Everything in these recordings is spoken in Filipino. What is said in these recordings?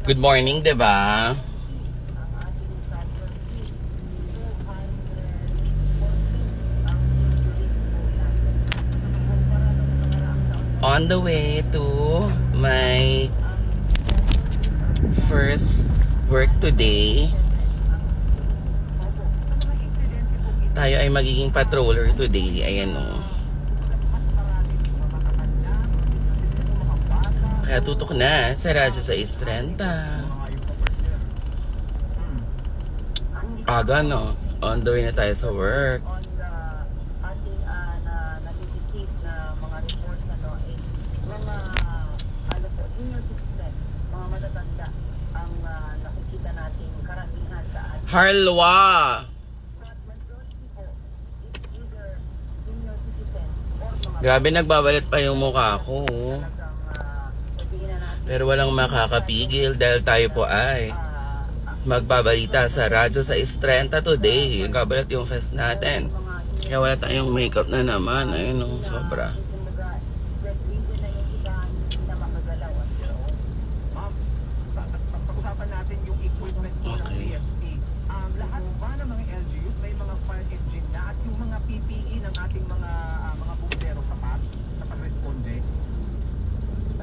Good morning, diba? On the way to my first work today. Tayo ay magiging patroller today. Ayan o. Kaya tutok na sa radyo sa Istrenta. Aga no. On the way na tayo sa work. Harlwa! Grabe, nagbabalat pa yung mukha ko. Pero walang makakapigil dahil tayo po ay magbabalita sa radyo sa Istrenta today. Nagbabalat yung fest natin. Kaya wala tayong makeup na naman. Ayun o, sobra. Okay. Lahat ba ng mga LGUs may mga fire engine na at yung mga PPE ng ating mga bumbero sapat sa pag-responde?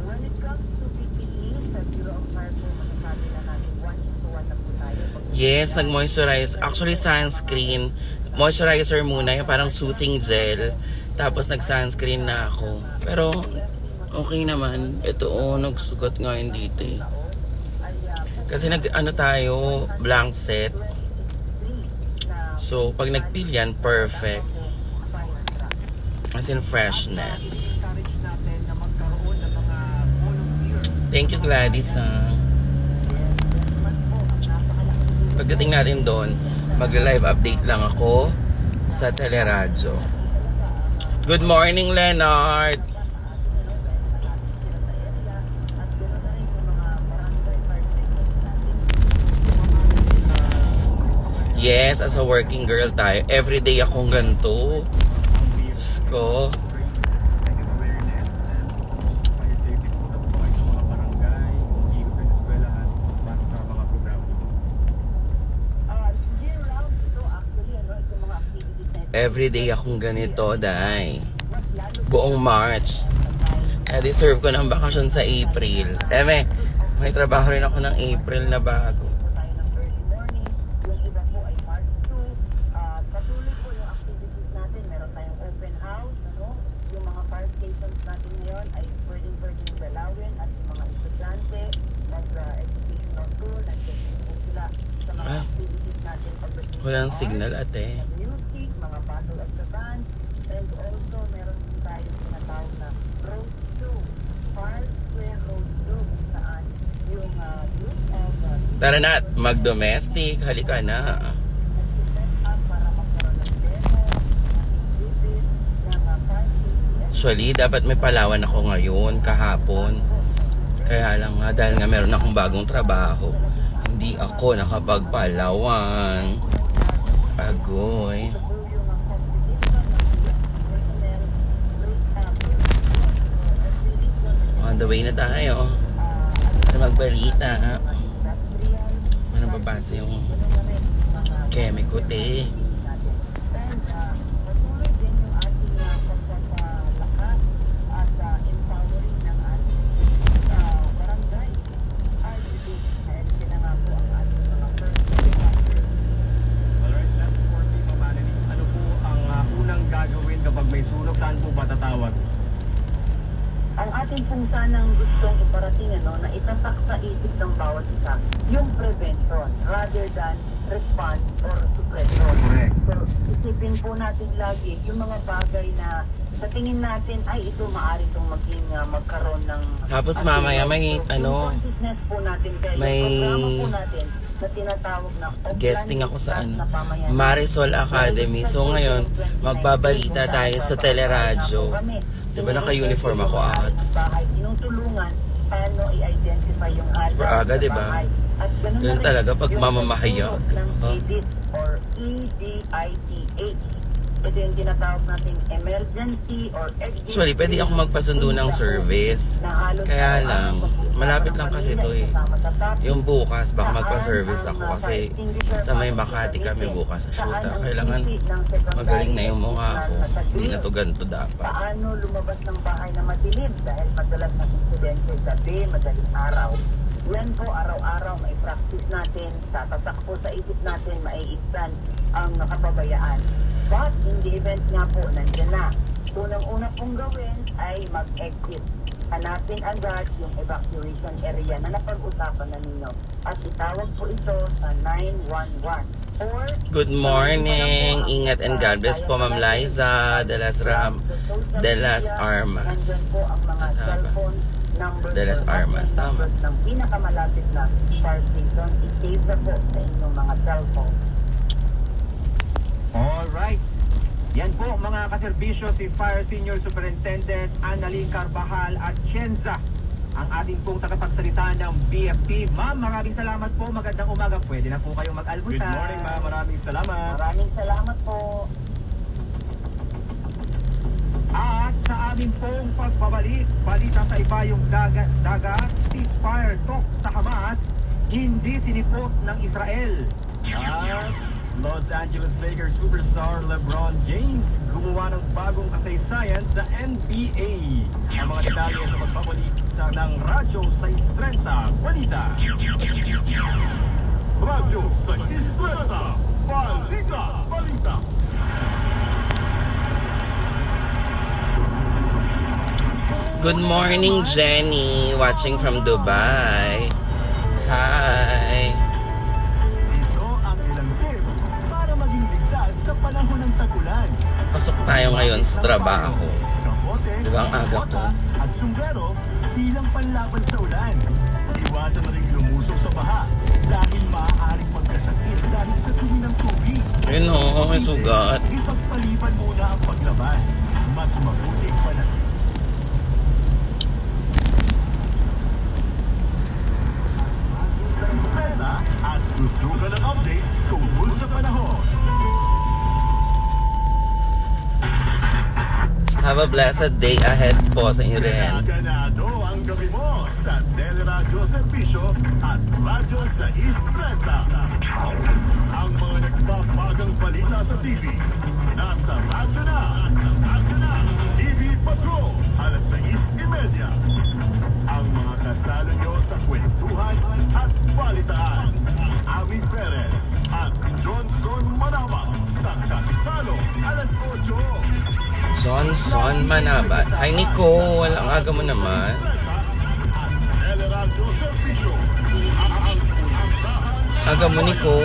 When it comes to PPE, sa Bureau of Fire po, masasabi na natin 1:1 na po tayo. Yes, nag-moisturize. Actually, sunscreen. Moisturizer muna, yung parang soothing gel. Tapos nag-sunscreen na ako. Pero, okay naman. Ito, nagsugat nga yun dito eh. Kasi nag-ano tayo, blank set. So, pag nag-peel yan, perfect. As in freshness. Thank you, Gladys. Pagdating natin doon, mag-live update lang ako sa teleradyo. Good morning, Leonard! Yes, as a working girl tayo. Everyday akong ganito. Diyos ko. Everyday akong ganito, dahil buong March. Na-deserve ko ng bakasyon sa April. May trabaho rin ako ng April na bago. Walang signal, ate. Mga battle of the band, and also meron din tayo tinatawag na road show. Park Square Road Show, saan yung youth of Tara na, mag-domestic. Halika na. Actually, dapat may Palawan ako ngayon, kahapon. Kaya lang nga, dahil nga meron akong bagong trabaho, hindi ako nakapag-Palawan. Agoy. On the way na tayo. Para magbalita. Ano babasa yung Kemikote. Ang ating pong sanang gustong iparating na itatak sa isip ng bawat isa, yung prevention rather than response or suppression. So, isipin po natin lagi yung mga bagay na sa tingin natin ay ito maaari itong maging magkaroon ng... Tapos mamaya may consciousness po natin kaya may programa po natin na tinatawag na guesting ako sa Marisol Academy. So ngayon, magbabalita tayo sa teleradyo. Diba naka-uniform ako at tinutulungan paano i-identify yung super aga, diba? Ganun talaga pag mamamahayag. EDIT or EDITH. Ito yung tinatawag natin emergency or Actually, pwede ako magpasundo ng service. Kaya lang, Malapit lang kasi ito eh. Yung bukas, baka magpa-service ako kasi sa may Makati kami bukas sa shoot. Kailangan magaling na yung mukha ko. Hindi na to ganito dapat. Paano lumabas ng bahay na madilim dahil madalas ng insidente gabi, madaling araw. Yan po, araw-araw may practice natin, tatatak po sa isip natin, maiigtan ang nakapabayaan. But in the event nga po, nandiyan na. Unang-una pong gawin ay mag-exit. Hanapin agad yung evacuation area na napag-usapan na ninyo. At itawag po ito sa 911. Or, good morning! Ingat and God bless po, Ma'am Liza de las Armas. Nandyan po ang mga cellphone numbers De las Armas, tama. ng pinakamalapit na fire station. I-save na po sa inyong mga cellphone. Alright. Yan po mga kaserbisyo, si Fire Senior Superintendent Annalyn Carbajal at Cienza, ang ating pong tagapagsalita ng BFP. Ma'am, maraming salamat po. Magandang umaga. Pwede na po kayong mag-almusal. Good morning, ma'am. Maraming salamat. Maraming salamat po. At sa amin pong pagbabalik, balita sa iba yung dagat, ceasefire talk sa Hamas, hindi sinipot ng Israel. At Los Angeles Lakers superstar LeBron James gumawa ng bagong kasaysayan sa NBA. Ang mga detalye sa pagbabalik ng Radyo sa 6:30 Balita. Radyo sa 6:30 Balita. Good morning, Jenny, watching from Dubai. Hi. Ito ang ilang tips para maging ligtas sa panahon ng tag-ulan. Pasok tayo ngayon sa trabaho. Kapote, Diba ang aga ko? at sombrero bilang panlaban sa ulan. Iwasan na rin lumusok sa baha dahil maaaring magkasakit dahil sa dumi ng tubig. Ayun o, may sugat. Ipagpaliban muna ang paglabas. Mas mabuting panatid. At tutukan ng update tungkol sa panahon. Have a blessed day ahead po sa inyo rin. Ganado ang gabi mo sa Teleradyo Servisyo at Radyo sa 6:30. Ang mga nagpapagang balita sa TV. Nasa radyo na. TV Patrol, alas 6:30. Ang mga kasalo nyo sa kwentuhan at balitaan. Ami Perez at Johnson Manaba sa kasalo, alas 8. Johnson Manabat. Hi, Nico. Walang aga mo naman. Aga mo, Nico.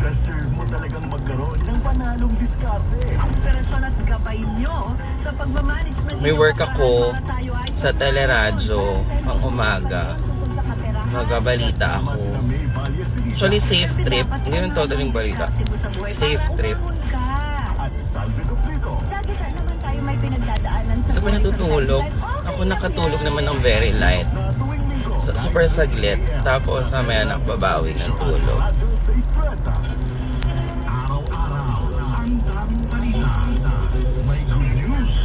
Deserve mo talagang magkaroon ng panalong diskarte. Inspirasyon at gabay nyo sa pagmamanagement. May work ako sa teleradyo pang umaga. Magabalita ako. Actually, safe trip. Hindi naman totally balita. Safe trip. Ito ba natutulog? Ako nakatulog naman ng very light. Super saglit. Tapos mamaya nakbabawi ng tulog. Araw-araw, ang daming balita. May good news,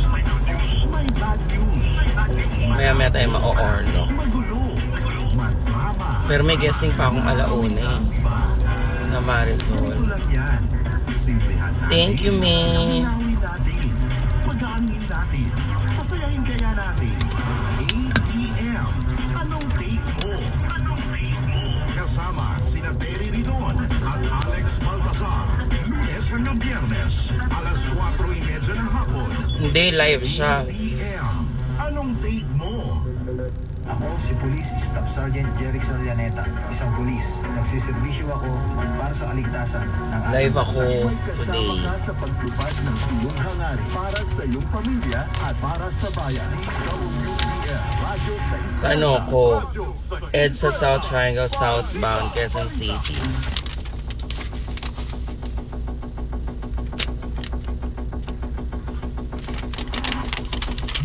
may bad news. Maya tayo ma-orlo. Magulo, madrama. Pero may guesting pa akong alauna eh. Sa Marisol. Thank you, May. Pagaanin natin. Pasayahin kaya natin. ATM. Anong take mo? Kasama sina Terry Ridon at Alex Baltasar. Lunes hanggang Biyernes, alas 4:30 ng hapon. Hindi, live siya. ATM. Anong take mo? Ako si Police Staff Sergeant Jerickson Llaneta, isang pulis. Nagsiservisyo ako para sa kaligtasan ng Live ako today. Kasama ka sa pagtupad ng iyong hangarin para sa iyong pamilya at para sa bayan. WBL Radyo Sa ano ko? EDSA South Triangle, southbound Quezon City.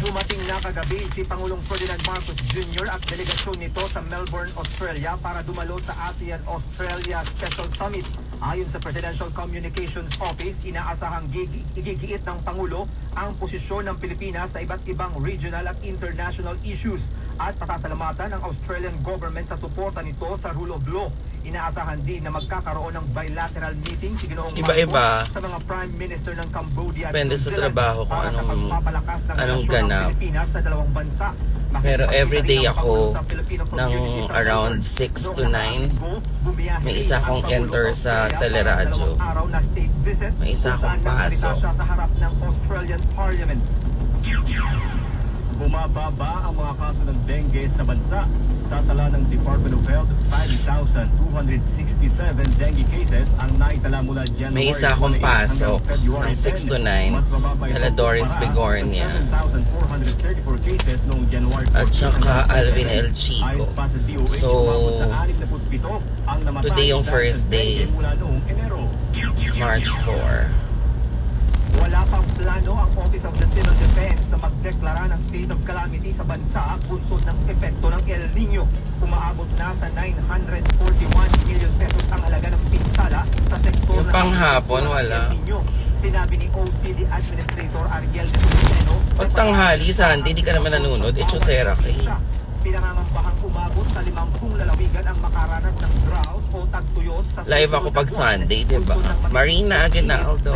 Dumating na kagabi si Pangulong Ferdinand Marcos Jr. at delegasyon nito sa Melbourne, Australia para dumalo sa ASEAN-Australia Special Summit. Ayon sa Presidential Communications Office, inaasahang igigiit ng Pangulo ang posisyon ng Pilipinas sa iba't ibang regional at international issues at pasasalamatan ng Australian government sa suporta nito sa rule of law. Inaasahan din na magkakaroon ng bilateral meeting si Ginoong Iba-iba. Marcos sa mga Prime Minister ng Cambodia at Depende New sa Zealand trabaho kung para sa pagpapalakas ng anong relasyon ng ganap. Pilipinas sa dalawang bansa. Pero everyday ako Filipino ng community sa around Taiwan. 6 to Noong 9, bumiyahe may isa akong ang Pangulo enter sa sa Australia teleradyo. para 2 araw na state visit, May isa kung akong saan nagsalita pasok. siya sa harap ng Australian Parliament. Bumababa ang mga kaso ng dengue sa bansa. Sa tala ng Department of Health, 5,267 dengue cases ang naitala mula January May isa akong 28 pasok hanggang February ng 6 to 10. 9. Mas mababa ito Kala Doris kumpara Bigornia. sa 7,434 cases noong January 14 At saka hanggang Alvin February. El Chico. Ayon pa sa DOH, So, umabot sa 67 ang namatay today yung dahil first sa day. dengue mula noong Enero. March 4. Wala pang plano ang Office of the Civil Defense na magdeklara ng state of calamity sa bansa bunsod ng epekto ng El Nino. Umaabot na sa 941 million pesos ang halaga ng pinsala sa sektor Yung panghapon, wala. El Nino. Sinabi ni OCD Administrator Ariel de Luceno. Pag tanghali, Sunday, di ka naman nanonood. Echosera ka eh. Pinangangambahang umabot sa 50 lalawigan ang makaranas ng drought o tagtuyot sa Live ako pag Sunday, diba? Marina Aguinaldo.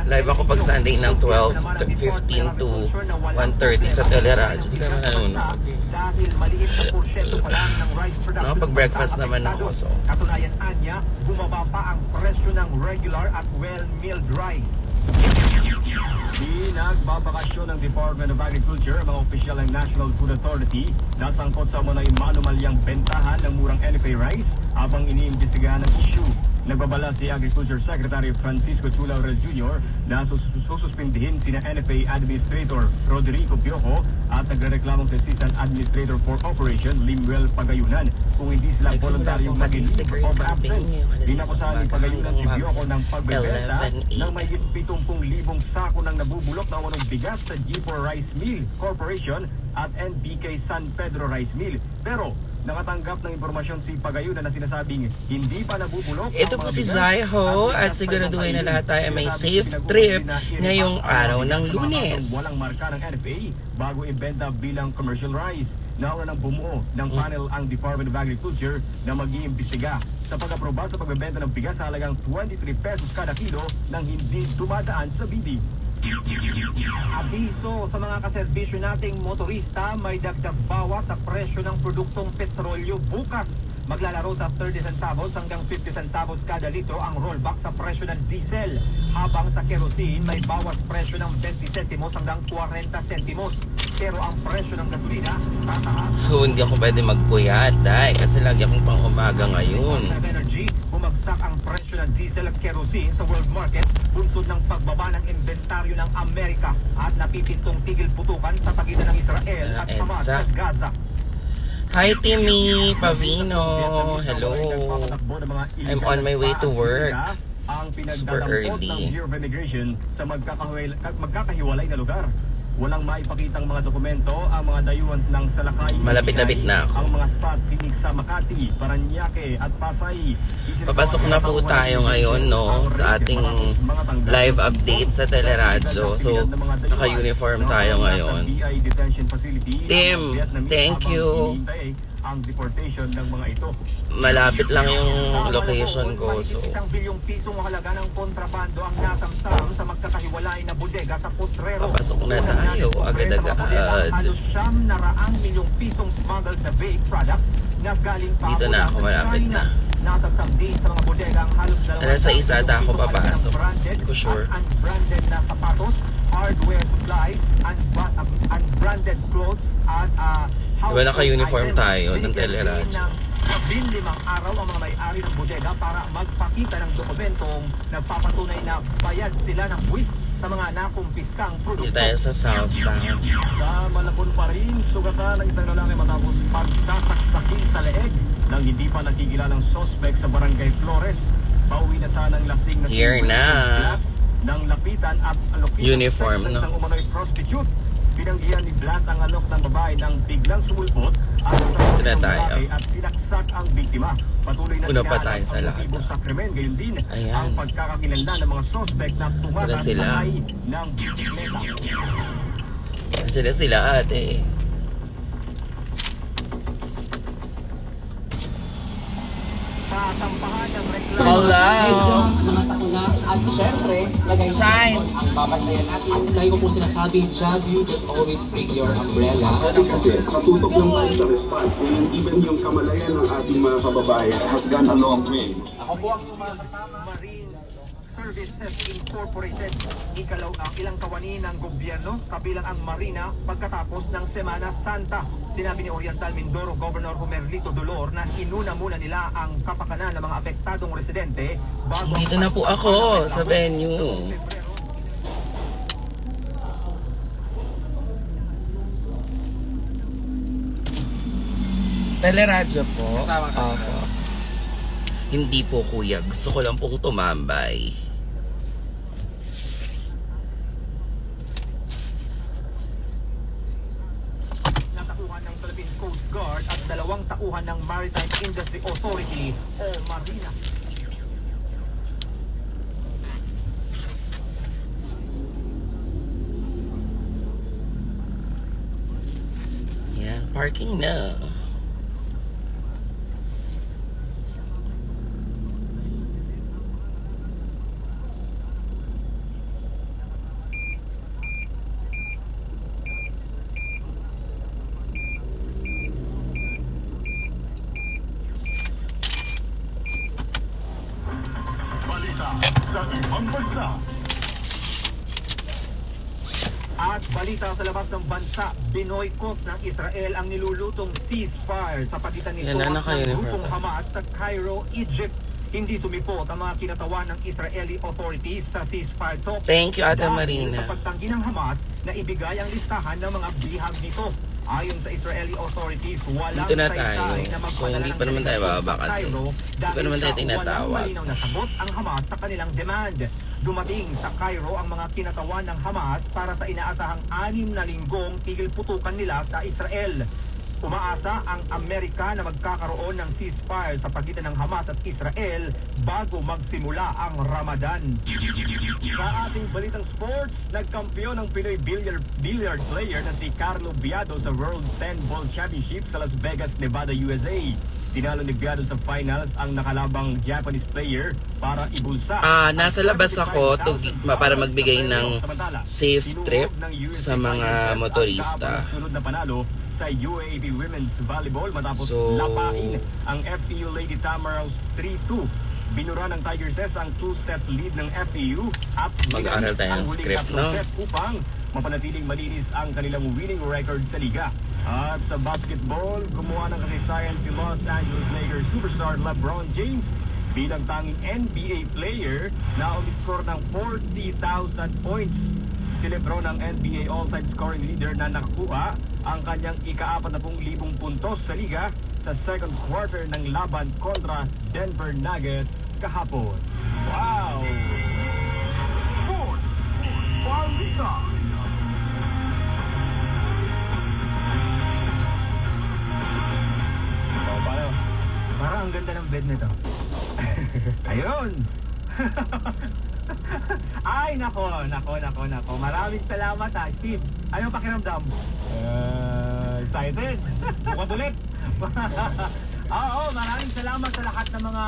Live ako pag Sunday ng 12:15 to 1:30 sa teleradyo. Di ka naman nanonood. Dahil maliit na porsyento pa lang ng rice production. Nakapag-breakfast naman ako, so. Katunayan anya, bumaba pa ang presyo ng regular at well-milled rice. Nagbabakasyon ng Department of Agriculture ang mga opisyal ng National Food Authority na sangkot sa mga manumalyang bentahan ng murang NFA rice habang iniimbestigahan ng issue. Nagbabala si Agriculture Secretary Francisco Chula Laurel Jr. na sususpindihin sina NFA Administrator Rodrigo Piojo at nagrereklamong si Assistant Administrator for Operation Limuel Pagayunan kung hindi sila voluntaryong maging over-absent. Dinakusahan ni Pagayunan si Piojo ng pagbebenta ng may 70,000 sako ng nabubulok na wanong bigas sa G4 Rice Mill Corporation at NPK San Pedro Rice Mill. Pero nakatanggap ng impormasyon si Pagayunan na sinasabing hindi pa nabubulok. Ito po si Zaiho at siguraduhin na lahat tayo may safe trip ngayong araw ng Lunes. Walang marka ng NFA bago ibenta bilang commercial rice. Nauna nang bumuo ng panel ang Department of Agriculture na mag-iimbestiga sa pag-aproba sa pagbebenta ng bigas sa halagang 23 pesos kada kilo nang hindi dumadaan sa bidding. Abiso sa mga kaserbisyo nating motorista, may dagdag bawas sa presyo ng produktong petrolyo bukas. Maglalaro sa 30 centavos hanggang 50 centavos kada litro ang rollback sa presyo ng diesel. Habang sa kerosene, may bawas presyo ng 20 centimos hanggang 40 centimos. Pero ang presyo ng gasolina, tataas. So, hindi ako pwede magpuyat, dahil kasi lagi akong pang umaga ngayon. Energy, bumagsak ang presyo ng diesel at kerosene sa world market bunsod ng pagbaba ng inventaryo ng Amerika at napipintong tigil putukan sa pagitan ng Israel at Hamas at Gaza. Hi, Timmy Pavino. Hello. I'm on my way to work. Super early. Bureau of Immigration sa magkakahiwalay na lugar. Walang maipakitang mga dokumento ang mga dayuhan ng Salakay. Malapit-lapit na ako. Ang mga spot clinic sa Makati, Paranaque at Pasay. Papasok na po tayo ngayon, no, sa ating live update sa teleradyo. So, naka-uniform tayo ngayon. Tim, thank you. Ang deportation ng mga ito. Malapit lang yung location ko, so 1 bilyong pisong halaga ng kontrabando ang nasamsam sa magkakahiwalay na bodega sa Potrero. papasok na tayo agad-agad. Halos 700 milyong pisong smuggled na vape product na galing pa Dito na ako, malapit na. Nasamsam din sa mga bodega ang halos 200 Alas 6 ata ako pisong halaga ng papasok. branded Hindi ko sure. at unbranded na sapatos, hardware supplies, unbranded clothes at Diba naka-uniform items. tayo ng Binigyan teleradyo? din ng 15 araw ang mga may-ari ng bodega para magpakita ng dokumentong nagpapatunay na bayad sila ng buwis sa mga nakumpiskang produkto. Dito tayo sa southbound. Sa Malabon pa rin, sugatan ng isang lalaki matapos pagsasaksaki sa leeg ng hindi pa nakikilalang sospek sa Barangay Flores. Pauwi na sanang lasing na Here na. ng lapitan at location Uniform, no? ng umano'y prostitute. Pinanggihan ni Blas ang alok ng babae nang biglang sumulpot at Ito na tayo. at sinaksak ang biktima. Patuloy na Una pa sinahanap tayo sa ang lahat. motibong sa krimen, gayon din Ayan. ang pagkakakilanlan ng mga suspect na Ito na tumakas sila. sakay ng bisikleta. Sila ate. Sa tampahan ng reklamo. Hello! Mga takuna at syempre, lagay mo Shine. ang babantayan natin. Lagi ko po sinasabi, Javu, just always bring your umbrella. Kasi katutok lang tayo sa response. Ngayon, even yung kamalayan ng ating mga kababayan has gone a long way. Ako po ang sumasama. Marine Services Incorporated. Ilang kawani ng gobyerno kabilang ang Marina pagkatapos ng Semana Santa. Sinabi ni Oriental Mindoro Governor Humerlito Dolor na inuna muna nila ang kapakanan ng mga apektadong residente bago Dito na po ako sa venue. Teleradyo po. Kasama ka. Opo. Hindi po kuya. Gusto ko lang pong tumambay. Natakuhan ng Philippine Coast Guard at 2 tauhan ng Maritime Industry Authority o Marina. Yan, parking na. At balita sa labas ng bansa, binoykot ng Israel ang nilulutong ceasefire sa pagitan nito Yan, anak kayo at ni ng grupong Papa. Hamas sa Cairo, Egypt. Hindi sumipot ang mga kinatawan ng Israeli authorities sa ceasefire talks. Thank you, Ate dahil Marina. sa pagtanggi ng Hamas na ibigay ang listahan ng mga bihag nito. Ayon sa Israeli authorities, walang Dito na saysay tayo. na So, magpadala hindi ng pa naman tayo delegasyon bababa sa kasi. Cairo Hindi pa dahil naman tayo sa tinatawag. walang malinaw na sagot ang Hamas sa kanilang demand. Dumating sa Cairo ang mga kinatawan ng Hamas para sa inaasahang 6 na linggong tigil putukan nila sa Israel. Umaasa ang Amerika na magkakaroon ng ceasefire sa pagitan ng Hamas at Israel bago magsimula ang Ramadan. Sa ating balitang sports, nagkampiyon ng Pinoy billiard player na si Carlo Biado sa World 10 Ball Championship sa Las Vegas, Nevada, USA. Tinalo ni Biado sa finals ang nakalabang Japanese player para ibulsa. Nasa labas ako para magbigay ng safe trip sa mga motorista. Sunod na panalo sa UAAP Women's Volleyball matapos So, lapain ang FEU Lady Tamaraws 3-2. Binura ng Tigresses ang 2-set lead ng FEU at Mag-aaral tayo ng ang huling script, tatlong no? set upang mapanatiling malinis ang kanilang winning record sa liga. At sa basketball, gumawa ng kasaysayan si Los Angeles Lakers superstar LeBron James bilang tanging NBA player na umiscore ng 40,000 points. Si Lebron ang NBA all-time scoring leader na nakakuha ang kanyang ika-40,000 puntos sa liga sa second quarter ng laban kontra Denver Nuggets kahapon. Wow! Sports! Balita! Oh, paano? Parang ang ganda ng bed nito. Ayun! Ay, nako. Maraming salamat ha, Steve. Anong pakiramdam? Excited. Bukod ulit. Oo, maraming salamat sa lahat ng mga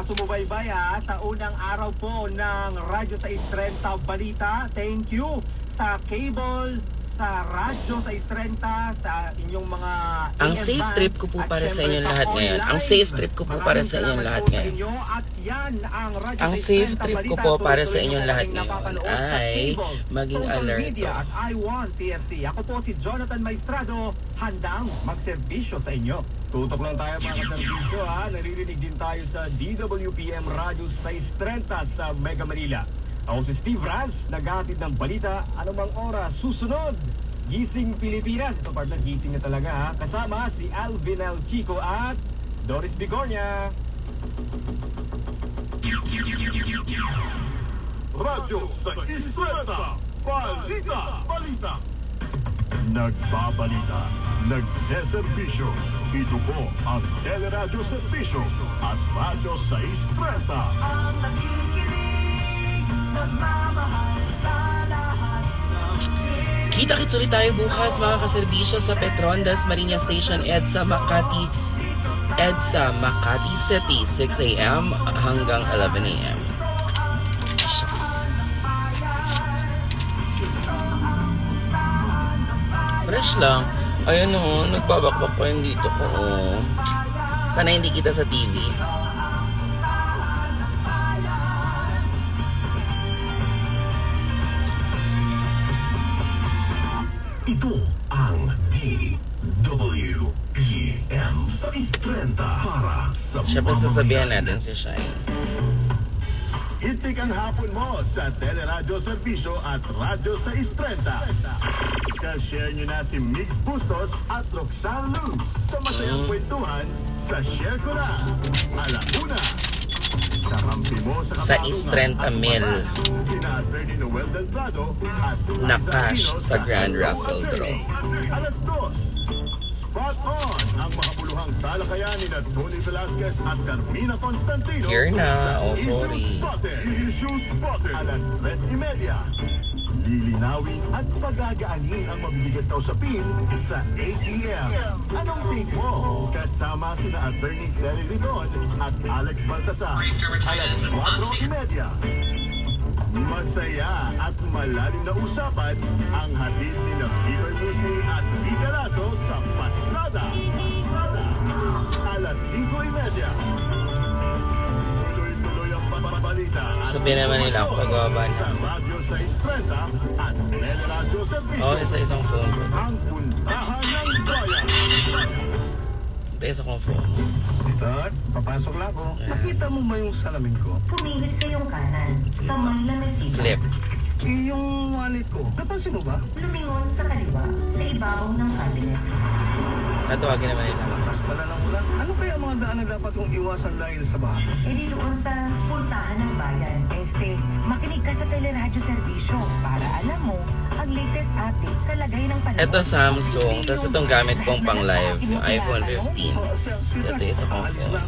sumubaybay sa unang araw po ng Radyo sa 30 Balita. Thank you sa cable, sa radyo sa 30, sa inyong mga Ang safe trip ko po para sa inyong lahat ngayon. Ang safe trip ko po para sa inyong lahat ngayon. Ang safe trip ko po para sa inyong lahat ngayon ay maging alerto. At I1 TFC. Ako po si Jonathan Maestrado, handang magserbisyo sa inyo. Tutok lang tayo mga kaservisyo ha. Naririnig din tayo sa DWPM Radio 630 sa Mega Manila. Ako si Steve Raz, naghahatid ng balita anumang oras susunod. Gising Pilipinas. Ito partner, gising na talaga ha. Kasama si Alvin L. Chico at Doris Bigornia. Radyo sa 30, Balita! Nagbabalita, nagseserbisyo. Ito po ang Teleradyo Serbisyo at Radyo 630. Ang nakikinig, nagmamahal sa lahat. Kita-kits ulit tayo bukas mga kaserbisyo sa Petrondas Marinas Station EDSA Makati City, 6 a.m. hanggang 11 a.m. Shucks. Fresh lang. Ayun o, nagbabakbak pa yun dito ko. Sana hindi kita sa TV. Ito ang DWPM 630 para sa Siyempre sasabihan natin si Shine. Itik ang hapon mo sa Teleradyo Serbisyo at Radyo 630. Ka-share nyo na si Mig Bustos at Roxanne Luz sa masayang kwentuhan sa Share Ko Na. Alauna. Kakampi mo Sa 630,000 na cash sa Grand Raffle Draw. Alas 2. Spot on ang makabuluhang talakayanin na Tony Velasquez at Carmina Constantino. Here na. Oh, sorry. Issue Spotted. Alas 3:30. Lilinawin at pagagaanin ang mabibigat na usapin sa ATM. Anong think mo? Kasama sina Attorney Terry Ridon at Alex Baltasar. Alas 4:30. Masaya at malalim na usapan ang hatid ni Peter Musi at Vika Lazo sa Pastrada. Alas 5:30. Tuloy-tuloy ang balita. Sabihin naman nila ako pag-awaban. Radyo 630 at Teleradyo Serbisyo. Oh, isa-isang phone ko. Ang puntahan ng bayan. Ito isa kong phone. Dad, papasok lang ako. Nakita mo ba yung salamin ko? Pumihit kayong kanan sa may lamesitan. Flip. Yung wallet ko. Napansin mo ba? Lumingon sa kaliwa sa ibabaw ng cabinet. Tatawagin naman nila ako. Mas pala ng ulan. Ano kaya mga daan na dapat kong iwasan dahil sa baha? E di doon sa puntahan ng bayan. Makinig ka sa Teleradyo Serbisyo para alam mo ang latest update sa lagay ng panahon. Ito Samsung, tapos itong gamit kong pang live, yung iPhone 15. So ito isa kong phone. Sa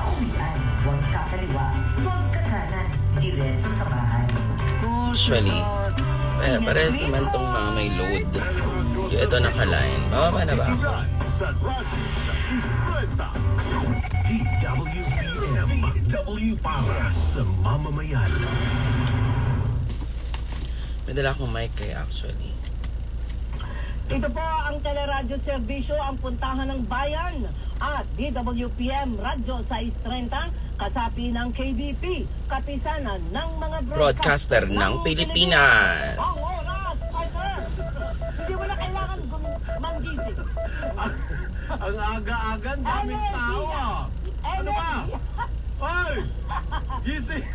uwian, huwag ka kaliwa, huwag ka kanan, diretso sa bahay. Usually, parehas naman itong mga may load. Yung ito naka-line. Mababa na ba ako? Sa Radyo 630. DWPM. W para sa mamamayan. May dala akong mic kaya actually. Ito po ang Teleradyo Serbisyo, ang puntahan ng bayan at DWPM Radyo 630, kasapi ng KBP, kapisanan ng mga Broadcaster ng Pilipinas. Ang oras, Piper! Hindi mo na kailangan manggising. Ang aga-aga, daming tao ah. Ano ba? Hoy! Gising!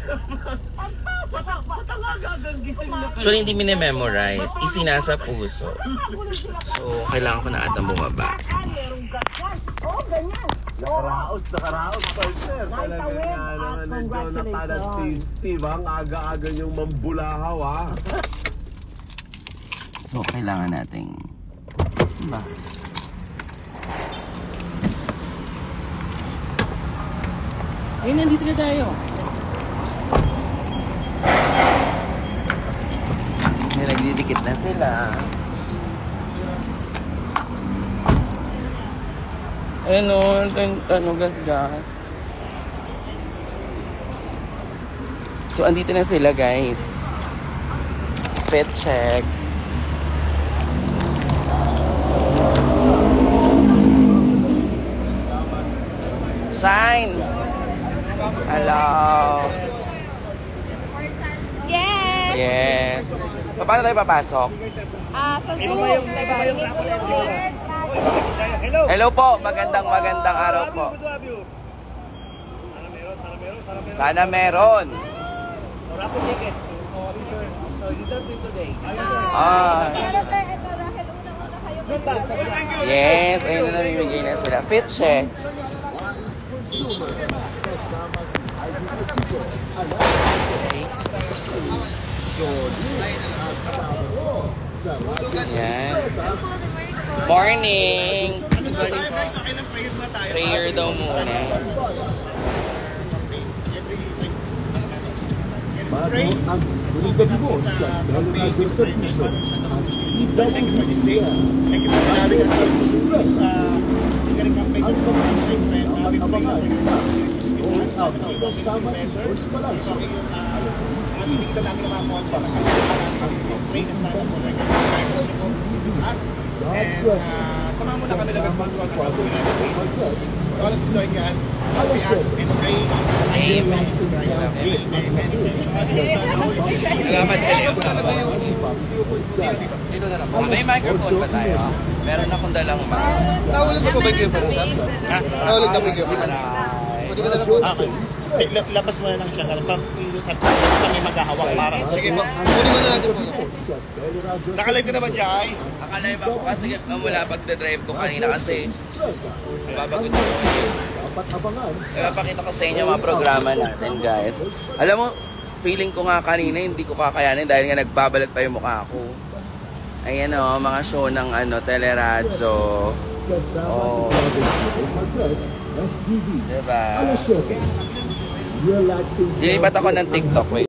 Ba't ang aga-agang gising na kayo? Actually, hindi minememorize. Isinasa puso. So, kailangan ko na atang bumaba. Oh, ganyan. Nakaraos, partner. Talaga nga naman nandyo nakalat si Steve. Ang aga-aga niyong mambulahaw ah. So, kailangan nating... Diba? Ayun, nandito na tayo. Nagdidikit na sila. Ayun o, gas-gas. So, andito na sila, guys. Fit check. Sign! Hello! Yes! Yes! Paano tayo papasok? Sa Zoom, diba? Hello po! Magandang araw po. Sana meron. Yes! Ayun na namimigay na sila. Fit check. Yan. Morning! Prayer daw muna. Bago ang huling gabi mo sa teleradyo servisyo at DWPM. Ang mga abangan sa All Out kasama si George Balanzo. Alas 10:15 ang sa GBB. God bless you. Kasama si Father Marquez. Alas 7. Amen. May microphone ba tayo? Meron akong dalang mic. Nahulog na po ba yung microphone? Ha? Nahulog na po yung microphone? Pwede ko na lang po. Okay. Labas mo na lang siya. Sa may maghahawak. Sige po. Pwede mo na lang po. Nakalive ka naman siya ay? Nakalive ako kasi mula pagdadrive ko kanina kasi babagot ko Ipapakita ko sa inyo mga programa natin, guys. Alam mo, feeling ko nga kanina hindi ko kakayanin dahil nga nagbabalat pa yung mukha ko. Ayan o, mga show ng teleradyo. Oh. Diba? Lilipat ako ng TikTok. Wait.